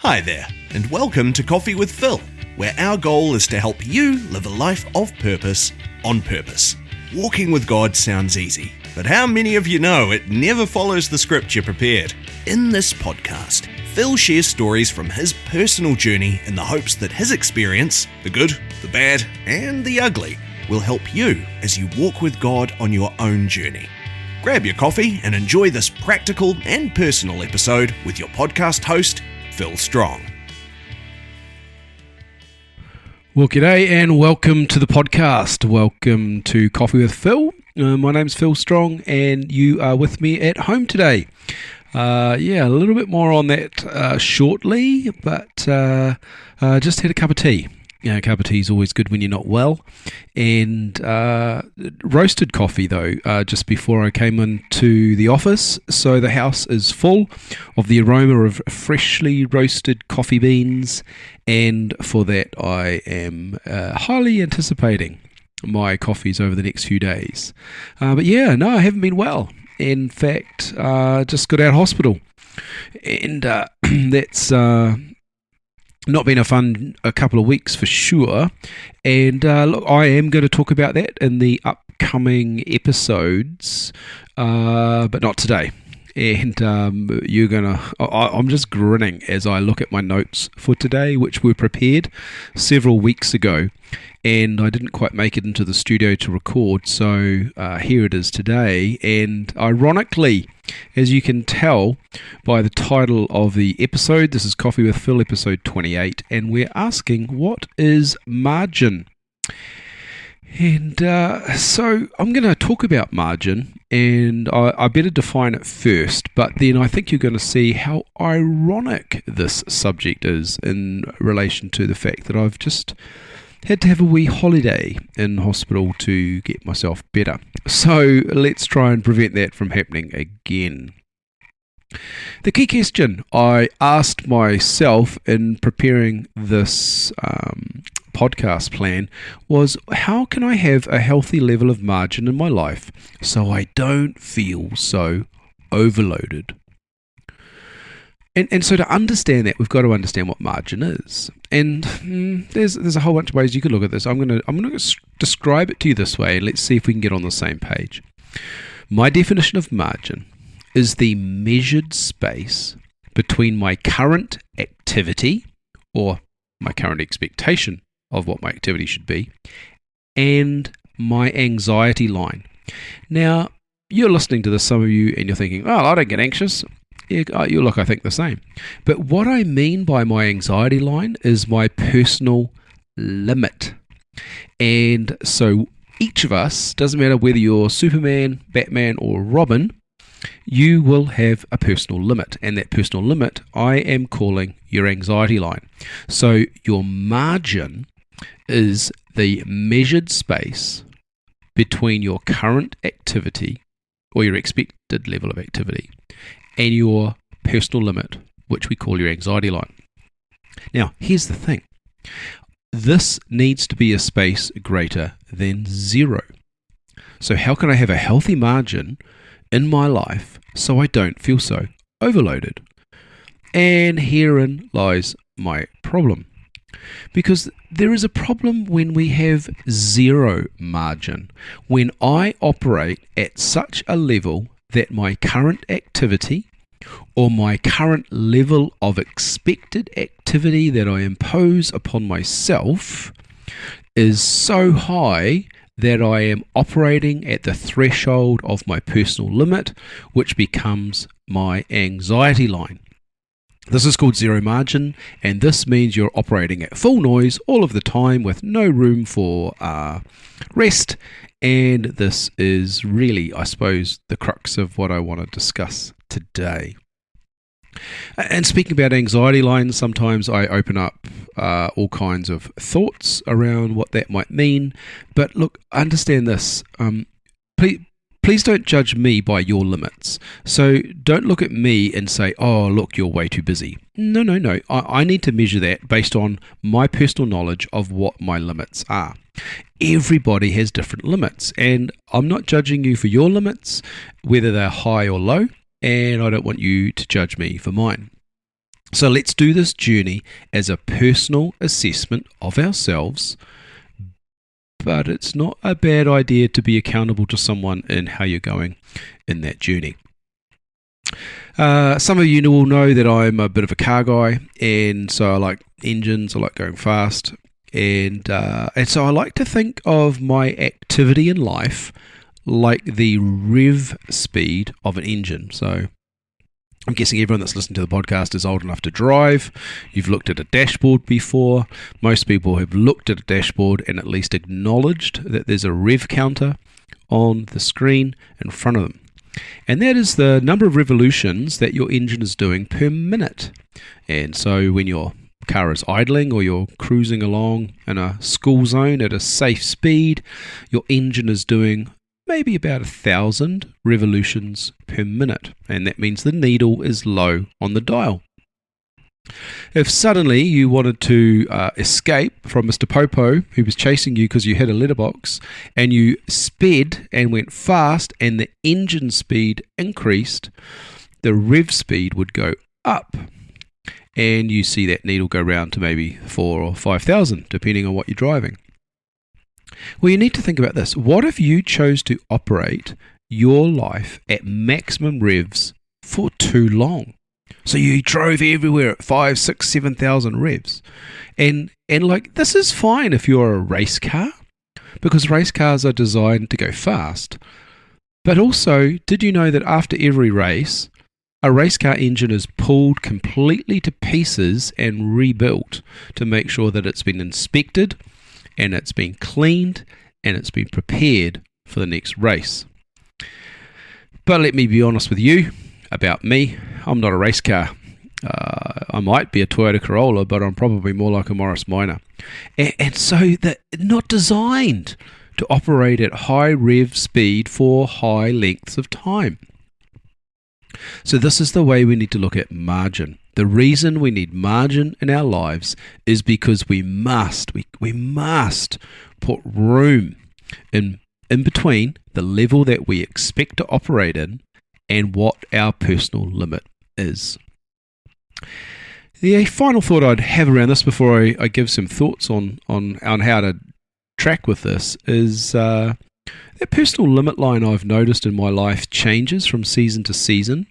Hi there, and welcome to Coffee with Phil, where our goal is to help you live a life of purpose on purpose. Walking with God sounds easy, but how many of you know it never follows the script you prepared? In this podcast, Phil shares stories from his personal journey in the hopes that his experience, the good, the bad, and the ugly, will help you as you walk with God on your own journey. Grab your coffee and enjoy this practical and personal episode with your podcast host, Phil Strong. Well, g'day and welcome to the podcast. Welcome to Coffee with Phil. My name's Phil Strong and you are with me at home today. A little bit more on that shortly, but just had a cup of tea. A cup of tea is always good when you're not well. And roasted coffee, though, just before I came into the office. So the house is full of the aroma of freshly roasted coffee beans. And for that, I am highly anticipating my coffees over the next few days. I haven't been well. In fact, just got out of hospital. And that's... not been a couple of weeks for sure, and look, I am going to talk about that in the upcoming episodes, but not today. And I'm just grinning as I look at my notes for today, which were prepared several weeks ago, and I didn't quite make it into the studio to record, so here it is today. And ironically, as you can tell by the title of the episode, this is Coffee with Phil, episode 28, and we're asking, what is margin? And so I'm going to talk about margin, and I better define it first, but then I think you're going to see how ironic this subject is in relation to the fact that I've just had to have a wee holiday in hospital to get myself better. So let's try and prevent that from happening again. The key question I asked myself in preparing this podcast plan was, how can I have a healthy level of margin in my life so I don't feel so overloaded? And so to understand that, we've got to understand what margin is. And there's a whole bunch of ways you could look at this. I'm going to describe it to you this way, and let's see if we can get on the same page. My definition of margin is the measured space between my current activity, or my current expectation of what my activity should be, and my anxiety line. Now, you're listening to this, some of you, and you're thinking, oh, I don't get anxious. You look, I think, the same. But what I mean by my anxiety line is my personal limit. And so each of us, doesn't matter whether you're Superman, Batman, or Robin, you will have a personal limit. And that personal limit I am calling your anxiety line. So your margin is the measured space between your current activity, or your expected level of activity, and your personal limit, which we call your anxiety line. Now, here's the thing. This needs to be a space greater than 0. So how can I have a healthy margin in my life so I don't feel so overloaded? And herein lies my problem. Because there is a problem when we have 0 margin. When I operate at such a level that my current activity or my current level of expected activity that I impose upon myself is so high that I am operating at the threshold of my personal limit, which becomes my anxiety line. This is called 0 margin, and this means you're operating at full noise all of the time with no room for rest. And this is really, I suppose, the crux of what I want to discuss today. And speaking about anxiety lines, sometimes I open up all kinds of thoughts around what that might mean. But look, understand this. Please don't judge me by your limits. So don't look at me and say, oh, look, you're way too busy. No. I need to measure that based on my personal knowledge of what my limits are. Everybody has different limits, and I'm not judging you for your limits, whether they're high or low, and I don't want you to judge me for mine. So let's do this journey as a personal assessment of ourselves, but it's not a bad idea to be accountable to someone in how you're going in that journey. Some of you will know that I'm a bit of a car guy, and so I like engines, I like going fast, and so I like to think of my activity in life like the rev speed of an engine. So I'm guessing everyone that's listening to the podcast is old enough to drive. You've looked at a dashboard before. Most people have looked at a dashboard and at least acknowledged that there's a rev counter on the screen in front of them. And that is the number of revolutions that your engine is doing per minute. And so when your car is idling or you're cruising along in a school zone at a safe speed, your engine is doing maybe about 1,000 revolutions per minute, and that means the needle is low on the dial. If suddenly you wanted to escape from Mr. Popo, who was chasing you because you hit a letterbox, and you sped and went fast and the engine speed increased, the rev speed would go up, and you see that needle go round to maybe 4,000 or 5,000 depending on what you're driving. Well, you need to think about this. What if you chose to operate your life at maximum revs for too long? So you drove everywhere at 5,000, 6,000, 7,000 revs. And like, this is fine if you're a race car, because race cars are designed to go fast. But also, did you know that after every race, a race car engine is pulled completely to pieces and rebuilt to make sure that it's been inspected, and it's been cleaned, and it's been prepared for the next race? But let me be honest with you about me. I'm not a race car. I might be a Toyota Corolla, but I'm probably more like a Morris Minor. And so they're not designed to operate at high rev speed for high lengths of time. So this is the way we need to look at margin. The reason we need margin in our lives is because we must put room in between the level that we expect to operate in and what our personal limit is. The final thought I'd have around this before I give some thoughts on how to track with this is that personal limit line I've noticed in my life changes from season to season.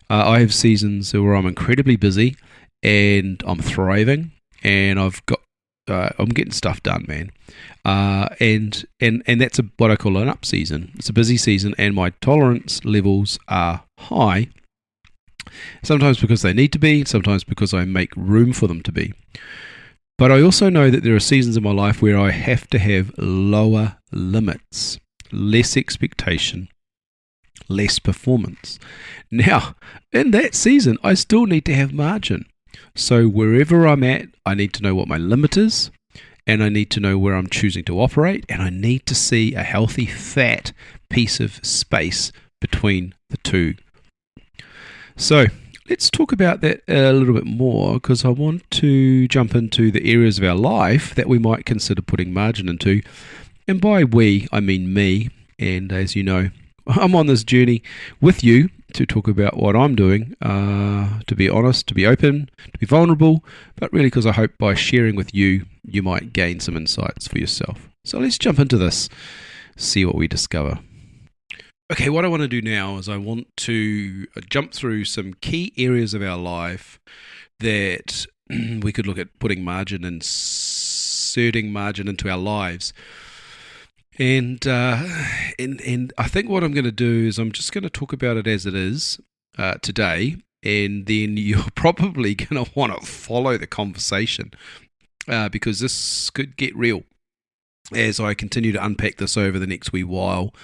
I have seasons where I'm incredibly busy and I'm thriving, and I'm getting stuff done, man. And that's what I call an up season. It's a busy season, and my tolerance levels are high. Sometimes because they need to be, sometimes because I make room for them to be. But I also know that there are seasons in my life where I have to have lower limits, less expectation, less performance. Now, in that season, I still need to have margin. So wherever I'm at, I need to know what my limit is, and I need to know where I'm choosing to operate, and I need to see a healthy, fat piece of space between the two. So let's talk about that a little bit more, because I want to jump into the areas of our life that we might consider putting margin into. And by we, I mean me. And as you know, I'm on this journey with you to talk about what I'm doing, to be honest, to be open, to be vulnerable, but really because I hope by sharing with you, you might gain some insights for yourself. So let's jump into this, see what we discover. Okay, what I want to do now is I want to jump through some key areas of our life that we could look at putting margin and inserting margin into our lives. And I think what I'm going to do is I'm just going to talk about it as it is today, and then you're probably going to want to follow the conversation because this could get real as I continue to unpack this over the next wee while.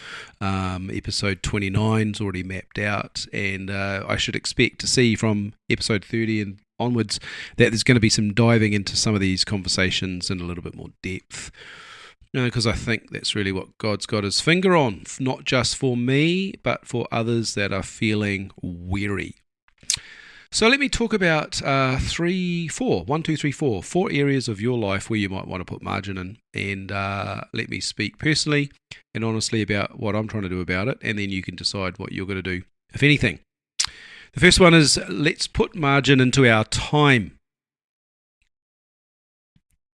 Episode 29 is already mapped out, and I should expect to see from episode 30 and onwards that there's going to be some diving into some of these conversations in a little bit more depth. Because I think that's really what God's got his finger on, not just for me, but for others that are feeling weary. So let me talk about four areas of your life where you might want to put margin in, and let me speak personally and honestly about what I'm trying to do about it, and then you can decide what you're going to do, if anything. The first one is let's put margin into our time.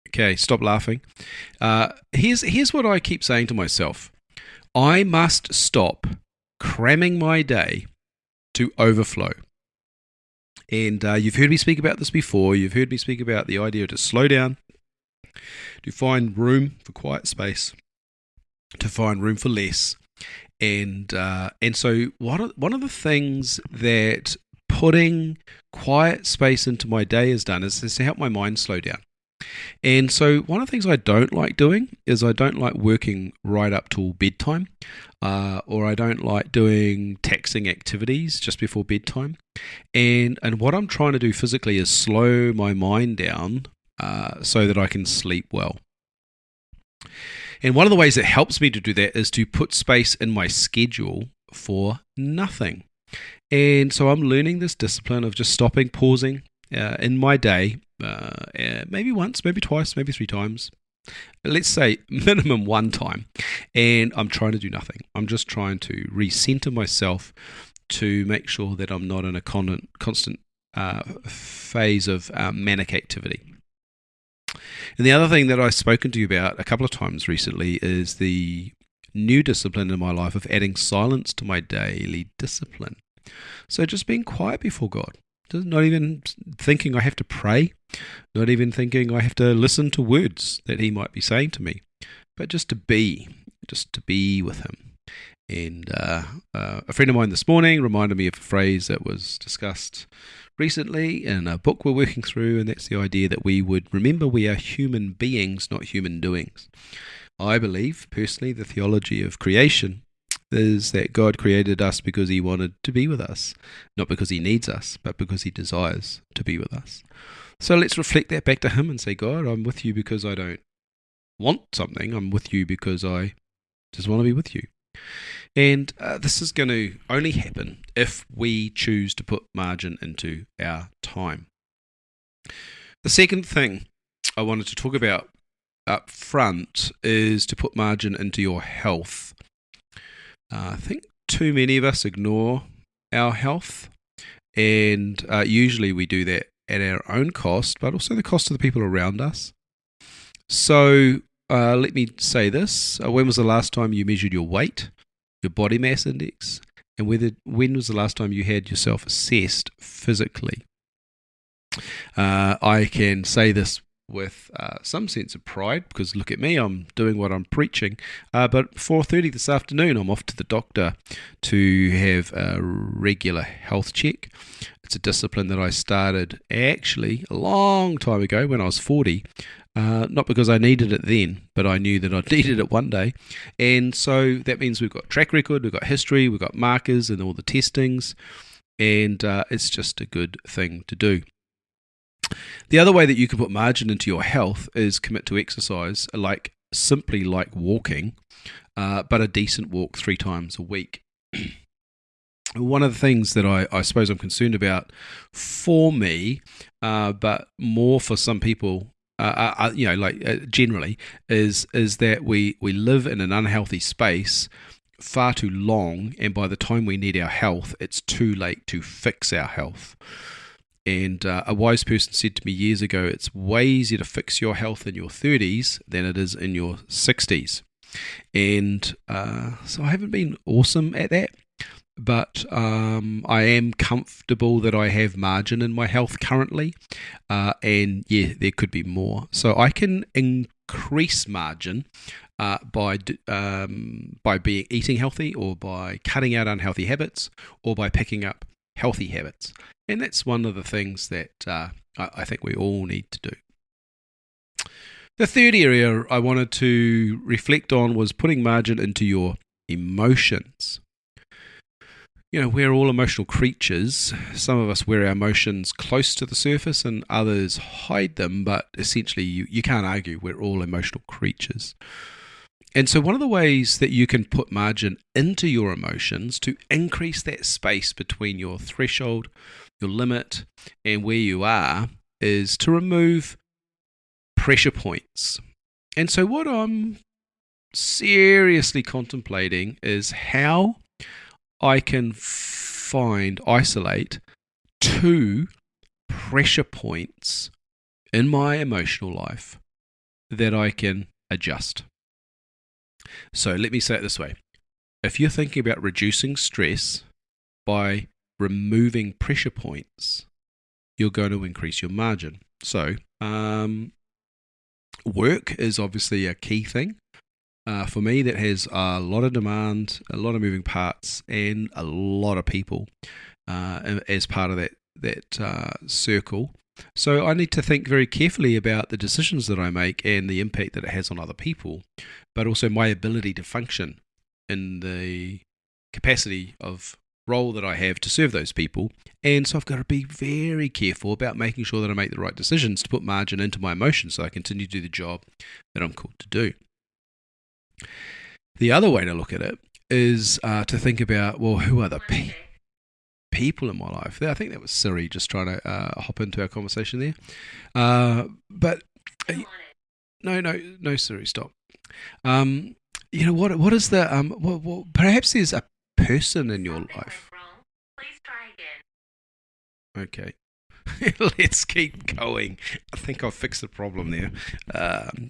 Okay, stop laughing. Here's what I keep saying to myself. I must stop cramming my day to overflow. And you've heard me speak about this before. You've heard me speak about the idea to slow down, to find room for quiet space, to find room for less. And so one of the things that putting quiet space into my day has done is to help my mind slow down. And so one of the things I don't like doing is I don't like working right up till bedtime, or I don't like doing taxing activities just before bedtime. And what I'm trying to do physically is slow my mind down so that I can sleep well. And one of the ways that helps me to do that is to put space in my schedule for nothing. And so I'm learning this discipline of just stopping, pausing in my day, maybe once, maybe twice, maybe 3 times. Let's say minimum 1 time. And I'm trying to do nothing. I'm just trying to recenter myself to make sure that I'm not in a constant phase of manic activity. And the other thing that I've spoken to you about a couple of times recently is the new discipline in my life of adding silence to my daily discipline. So just being quiet before God. Not even thinking I have to pray, not even thinking I have to listen to words that He might be saying to me, but just to be with Him. And a friend of mine this morning reminded me of a phrase that was discussed recently in a book we're working through, and that's the idea that we would remember we are human beings, not human doings. I believe, personally, the theology of creation is that God created us because He wanted to be with us, not because He needs us, but because He desires to be with us. So let's reflect that back to Him and say, God, I'm with you because I don't want something. I'm with you because I just want to be with you. And this is going to only happen if we choose to put margin into our time. The second thing I wanted to talk about up front is to put margin into your health. I think too many of us ignore our health, and usually we do that at our own cost, but also the cost of the people around us. So let me say this. When was the last time you measured your weight, your body mass index, and when was the last time you had yourself assessed physically? I can say this with some sense of pride, because look at me, I'm doing what I'm preaching. But 4:30 this afternoon, I'm off to the doctor to have a regular health check. It's a discipline that I started actually a long time ago when I was 40. Not because I needed it then, but I knew that I'd needed it one day. And so that means we've got track record, we've got history, we've got markers and all the testings, and it's just a good thing to do. The other way that you can put margin into your health is commit to exercise, simply like walking, but a decent walk 3 times a week. One of the things that I suppose I'm concerned about for me, but more for some people, generally, is that we live in an unhealthy space far too long, and by the time we need our health, it's too late to fix our health. And a wise person said to me years ago, it's way easier to fix your health in your 30s than it is in your 60s. And so I haven't been awesome at that, but I am comfortable that I have margin in my health currently. And yeah, there could be more. So I can increase margin by eating healthy, or by cutting out unhealthy habits, or by picking up healthy habits. And that's one of the things that I think we all need to do. The third area I wanted to reflect on was putting margin into your emotions. You know, we're all emotional creatures. Some of us wear our emotions close to the surface and others hide them, but essentially you can't argue we're all emotional creatures. And so one of the ways that you can put margin into your emotions to increase that space between your threshold, your limit, and where you are is to remove pressure points. And so what I'm seriously contemplating is how I can isolate 2 pressure points in my emotional life that I can adjust. So let me say it this way. If you're thinking about reducing stress by removing pressure points, you're going to increase your margin. So work is obviously a key thing. For me, that has a lot of demand, a lot of moving parts, and a lot of people as part of that circle. So I need to think very carefully about the decisions that I make and the impact that it has on other people, but also my ability to function in the capacity of role that I have to serve those people. And so I've got to be very careful about making sure that I make the right decisions to put margin into my emotions so I continue to do the job that I'm called to do. The other way to look at it is to think about, well, who are the people in my life? I think that was Siri just trying to hop into our conversation there. But no, Siri, stop. What is the perhaps there's a person in your life. Please try again. Okay. Let's keep going. I think I've fixed the problem there.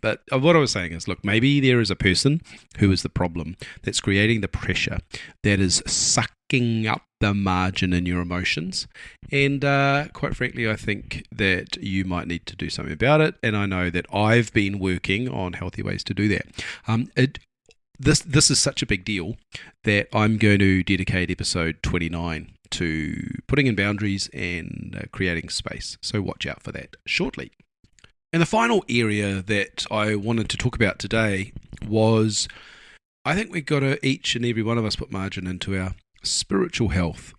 But what I was saying is, look, maybe there is a person who is the problem that's creating the pressure that is sucking up the margin in your emotions. And quite frankly, I think that you might need to do something about it. And I know that I've been working on healthy ways to do that. This is such a big deal that I'm going to dedicate episode 29 to putting in boundaries and creating space. So watch out for that shortly. And the final area that I wanted to talk about today was, I think we've got to, each and every one of us, put margin into our spiritual health.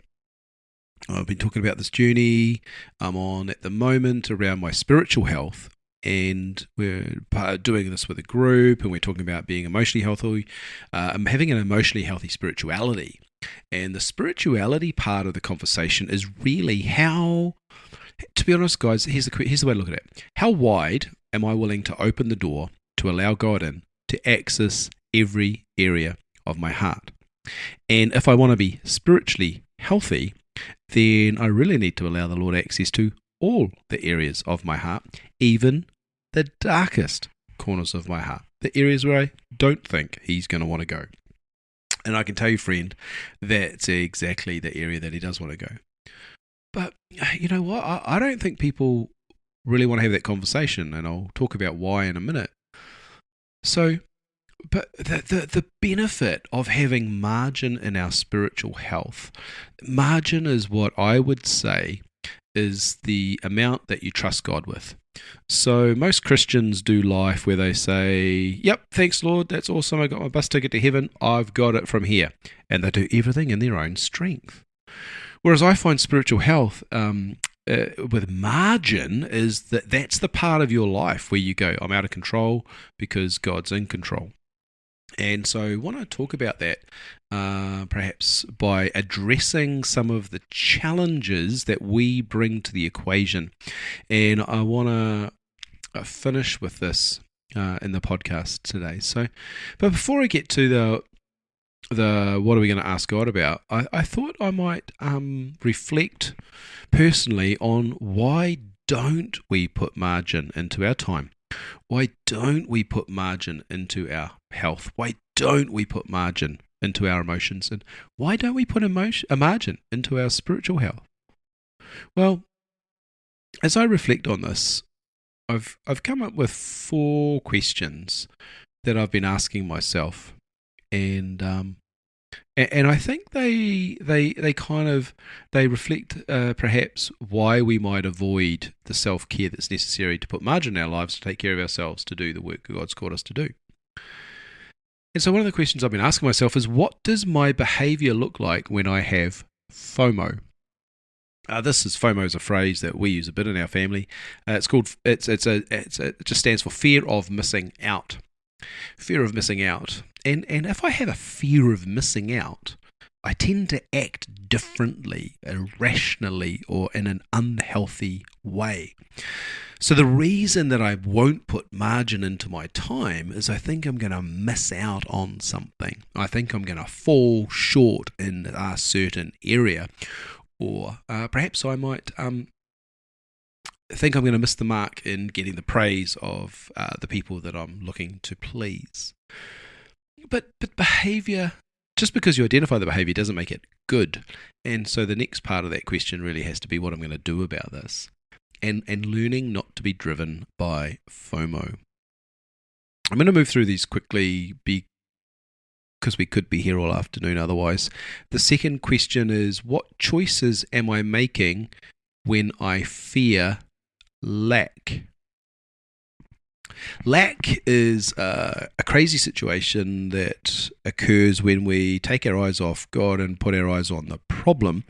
I've been talking about this journey I'm on at the moment around my spiritual health. And we're doing this with a group, and we're talking about being emotionally healthy, having an emotionally healthy spirituality. And the spirituality part of the conversation is really how, to be honest, guys, here's the way to look at it. How wide am I willing to open the door to allow God in to access every area of my heart? And if I want to be spiritually healthy, then I really need to allow the Lord access to all the areas of my heart, even the darkest corners of my heart, the areas where I don't think He's going to want to go. And I can tell you, friend, that's exactly the area that He does want to go. But you know what? I don't think people really want to have that conversation, and I'll talk about why in a minute. So, but the benefit of having margin in our spiritual health, margin is what I would say is the amount that you trust God with. So most Christians do life where they say, yep, thanks Lord, that's awesome, I got my bus ticket to heaven, I've got it from here. And they do everything in their own strength. Whereas I find spiritual health with margin is that's the part of your life where you go, I'm out of control because God's in control. And so I want to talk about that perhaps by addressing some of the challenges that we bring to the equation. And I want to finish with this in the podcast today. So, but before I get to the what are we going to ask God about, I thought I might reflect personally on why don't we put margin into our time? Why don't we put margin into our health? Why don't we put margin into our emotions? And why don't we put a margin into our spiritual health? Well, as I reflect on this, I've come up with 4 questions that I've been asking myself, and I think they reflect perhaps why we might avoid the self-care that's necessary to put margin in our lives to take care of ourselves, to do the work God's called us to do. And so one of the questions I've been asking myself is, what does my behavior look like when I have FOMO? FOMO is a phrase that we use a bit in our family. It just stands for fear of missing out. Fear of missing out. And if I have a fear of missing out, I tend to act differently, irrationally, or in an unhealthy way. So the reason that I won't put margin into my time is I think I'm going to miss out on something. I think I'm going to fall short in a certain area, or perhaps I might think I'm going to miss the mark in getting the praise of the people that I'm looking to please. But behavior, just because you identify the behavior doesn't make it good. And so the next part of that question really has to be what I'm going to do about this. And learning not to be driven by FOMO. I'm going to move through these quickly because we could be here all afternoon otherwise. The second question is, what choices am I making when I fear lack? Lack is a crazy situation that occurs when we take our eyes off God and put our eyes on the problem.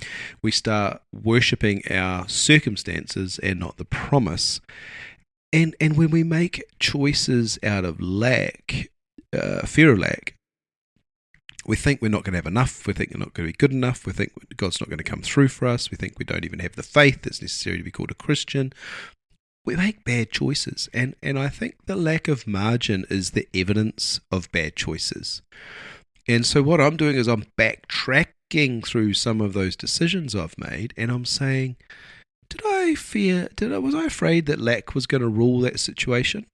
We start worshipping our circumstances and not the promise. And when we make choices out of lack, fear of lack, we think we're not going to have enough, we think we're not going to be good enough, we think God's not going to come through for us, we think we don't even have the faith that's necessary to be called a Christian. We make bad choices, and I think the lack of margin is the evidence of bad choices. And so what I'm doing is I'm backtracking through some of those decisions I've made, and I'm saying, was I afraid that lack was going to rule that situation?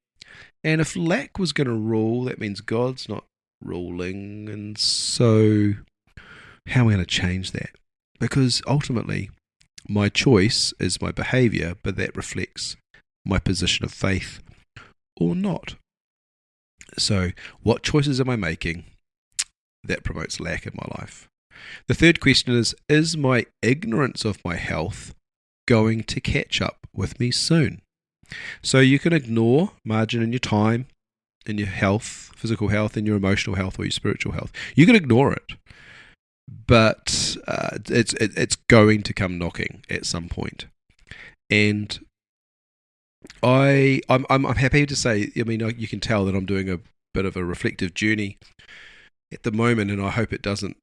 And if lack was going to rule, that means God's not ruling, and so how am I going to change that? Because ultimately, my choice is my behavior, but that reflects my position of faith or not. So what choices am I making that promotes lack in my life? The third question is my ignorance of my health going to catch up with me soon? So you can ignore margin in your time, in your health, physical health, in your emotional health or your spiritual health. You can ignore it, but it's going to come knocking at some point. And I'm happy to say, I mean, you can tell that I'm doing a bit of a reflective journey at the moment, and I hope it doesn't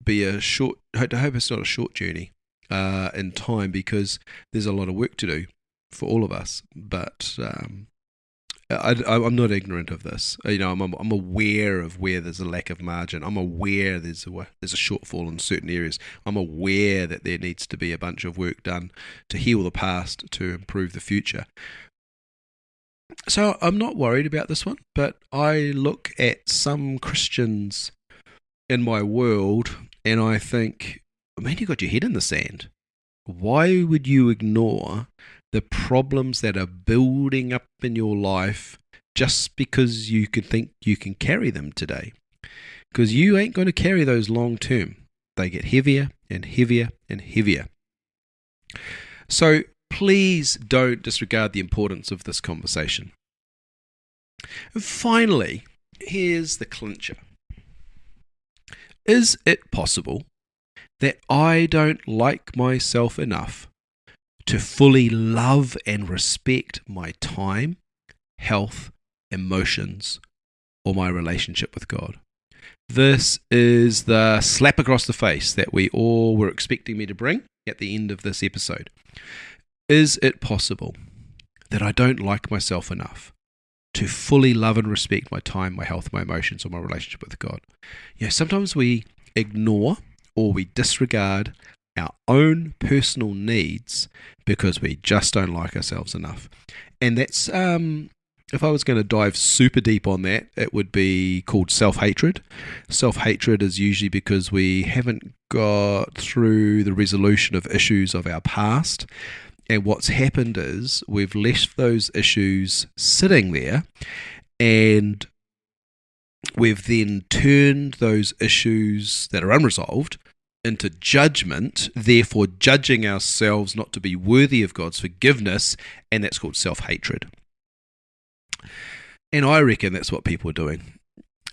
be I hope it's not a short journey in time, because there's a lot of work to do for all of us. But I'm not ignorant of this. You know, I'm aware of where there's a lack of margin. I'm aware there's a shortfall in certain areas. I'm aware that there needs to be a bunch of work done to heal the past, to improve the future. So I'm not worried about this one, but I look at some Christians in my world and I think, man, you got your head in the sand. Why would you ignore the problems that are building up in your life just because you can think you can carry them today? Because you ain't going to carry those long term. They get heavier and heavier and heavier. So please don't disregard the importance of this conversation. And finally, here's the clincher. Is it possible that I don't like myself enough to fully love and respect my time, health, emotions, or my relationship with God? This is the slap across the face that we all were expecting me to bring at the end of this episode. Is it possible that I don't like myself enough to fully love and respect my time, my health, my emotions, or my relationship with God? You know, sometimes we ignore or we disregard our own personal needs because we just don't like ourselves enough. And that's, if I was going to dive super deep on that, it would be called self-hatred. Self-hatred is usually because we haven't got through the resolution of issues of our past. And what's happened is we've left those issues sitting there, and we've then turned those issues that are unresolved into judgment, therefore judging ourselves not to be worthy of God's forgiveness, and that's called self-hatred. And I reckon that's what people are doing.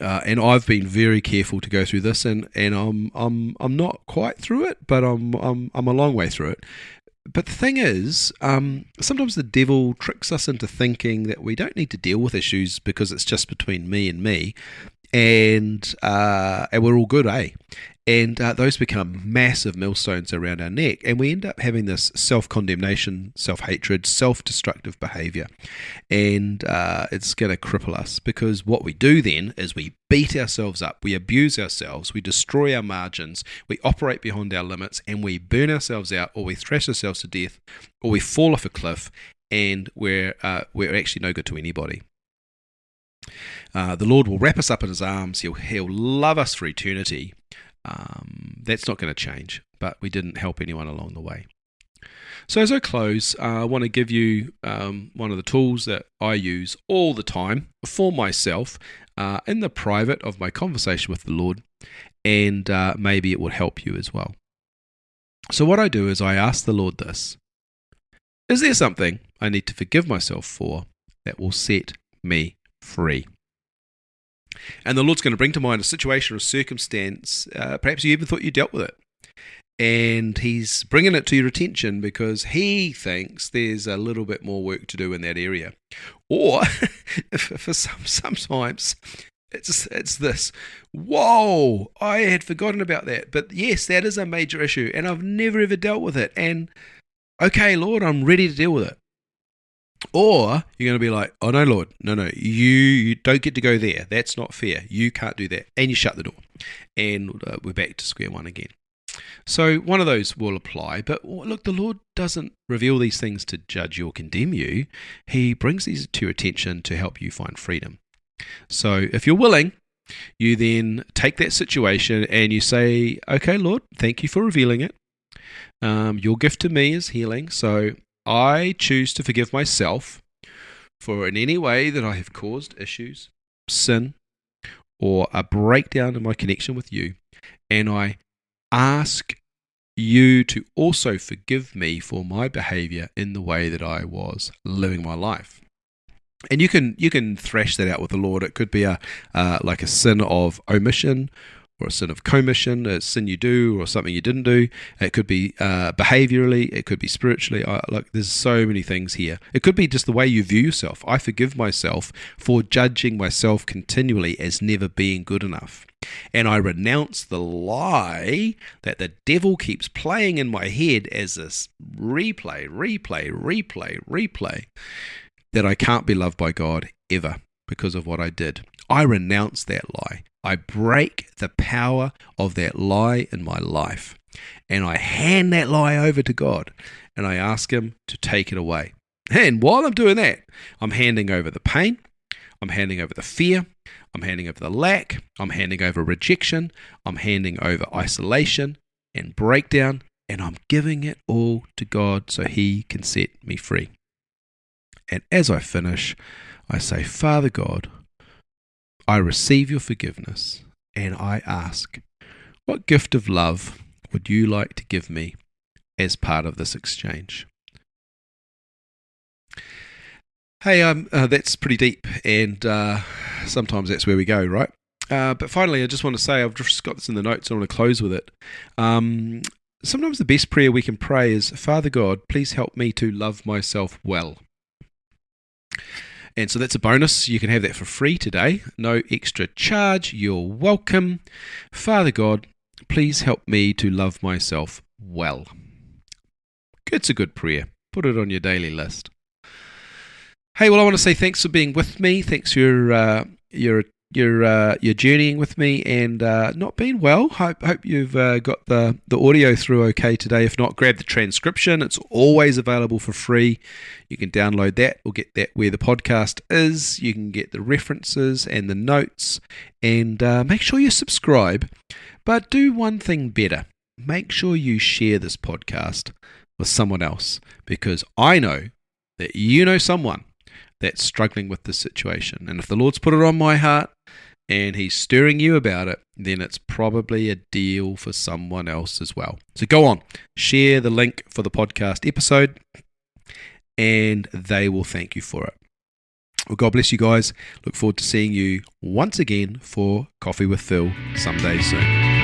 And I've been very careful to go through this, and I'm not quite through it, but I'm a long way through it. But the thing is, sometimes the devil tricks us into thinking that we don't need to deal with issues because it's just between me, and we're all good, eh? And those become massive millstones around our neck, and we end up having this self-condemnation, self-hatred, self-destructive behavior. And it's going to cripple us, because what we do then is we beat ourselves up, we abuse ourselves, we destroy our margins, we operate beyond our limits, and we burn ourselves out, or we thrash ourselves to death, or we fall off a cliff, and we're actually no good to anybody. The Lord will wrap us up in His arms. He'll love us for eternity. That's not going to change, but we didn't help anyone along the way. So as I close, I want to give you one of the tools that I use all the time for myself in the private of my conversation with the Lord, and maybe it will help you as well. So what I do is I ask the Lord this: is there something I need to forgive myself for that will set me free? And the Lord's going to bring to mind a situation or a circumstance, perhaps you even thought you dealt with it, and He's bringing it to your attention because He thinks there's a little bit more work to do in that area. Or for sometimes it's this: whoa, I had forgotten about that, but yes, that is a major issue and I've never ever dealt with it, and okay, Lord, I'm ready to deal with it. Or you're going to be like, oh no, Lord, no, you don't get to go there. That's not fair. You can't do that. And you shut the door. And we're back to square one again. So one of those will apply. But look, the Lord doesn't reveal these things to judge you or condemn you. He brings these to your attention to help you find freedom. So if you're willing, you then take that situation and you say, okay, Lord, thank you for revealing it. Your gift to me is healing. So I choose to forgive myself for in any way that I have caused issues, sin, or a breakdown in my connection with you. And I ask you to also forgive me for my behavior in the way that I was living my life. And you can thrash that out with the Lord. It could be like a sin of omission, or a sin of commission, a sin you do or something you didn't do. It could be behaviorally, it could be spiritually. Look, there's so many things here. It could be just the way you view yourself. I forgive myself for judging myself continually as never being good enough. And I renounce the lie that the devil keeps playing in my head as this replay, that I can't be loved by God ever because of what I did. I renounce that lie. I break the power of that lie in my life, and I hand that lie over to God, and I ask Him to take it away. And while I'm doing that, I'm handing over the pain, I'm handing over the fear, I'm handing over the lack, I'm handing over rejection, I'm handing over isolation and breakdown, and I'm giving it all to God so He can set me free. And as I finish, I say, Father God, I receive your forgiveness, and I ask, what gift of love would you like to give me as part of this exchange? Hey, that's pretty deep, and sometimes that's where we go, right? But finally, I just want to say, I've just got this in the notes, I want to close with it. Sometimes the best prayer we can pray is, Father God, please help me to love myself well. And so that's a bonus. You can have that for free today. No extra charge. You're welcome. Father God, please help me to love myself well. It's a good prayer. Put it on your daily list. Hey, well, I want to say thanks for being with me. Thanks for your journeying with me and not being well. Hope you've got the audio through okay today. If not, grab the transcription. It's always available for free. You can download that or get that where the podcast is. You can get the references and the notes, and make sure you subscribe. But do one thing better. Make sure you share this podcast with someone else, because I know that you know someone that's struggling with this situation. And if the Lord's put it on my heart and He's stirring you about it, then it's probably a deal for someone else as well. So go on, share the link for the podcast episode, and they will thank you for it. Well, God bless you guys. Look forward to seeing you once again for Coffee with Phil someday soon.